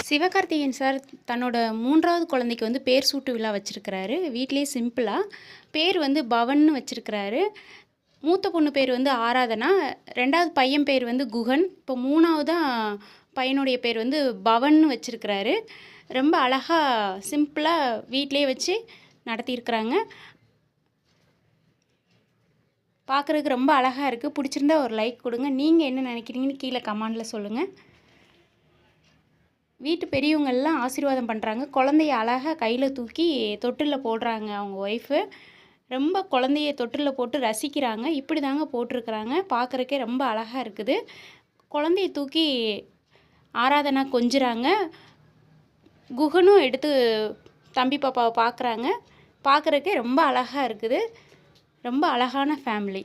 Sivakarthikeyan sir தன்னோட 3வது குழந்தைக்கு வந்து பேர் சூட்டு விழா வச்சிருக்கிறாரு. வீட்லயே சிம்பிளா. பேர் வந்து பவன்னு வச்சிருக்கிறாரு. மூத்த பொண்ணு பேர் வந்து ஆராதனா. 2வது பையன் பேர் வந்து குகன். இப்போ 3வதா பையனுடைய பேர் வந்து பவன்னு வச்சிருக்கிறாரு. ரொம்ப அழகா சிம்பிளா வீட்லயே வச்சு நடத்தியிருக்கிறாங்க. பார்க்குறதுக்கு ரொம்ப அழகா இருக்கு. பிடிச்சிருந்தா ஒரு லைக் கொடுங்க. நீங்கள் என்ன நினைக்கிறீங்கன்னு கீழே கமெண்டில் சொல்லுங்கள். வீட்டு பெரியவங்கள்லாம் ஆசீர்வாதம் பண்ணுறாங்க. குழந்தைய அழகாக கையில் தூக்கி தொட்டிலில் போடுறாங்க அவங்க ஒய்ஃபு. ரொம்ப குழந்தைய தொட்டிலில் போட்டு ரசிக்கிறாங்க. இப்படி தாங்க போட்டிருக்கிறாங்க. பார்க்குறக்கே ரொம்ப அழகாக இருக்குது. குழந்தைய தூக்கி ஆராதனா கொஞ்சுறாங்க. குகனும் எடுத்து தம்பி பாப்பாவை பார்க்குறாங்க. பார்க்குறக்கே ரொம்ப அழகாக இருக்குது. ரொம்ப அழகான ஃபேமிலி.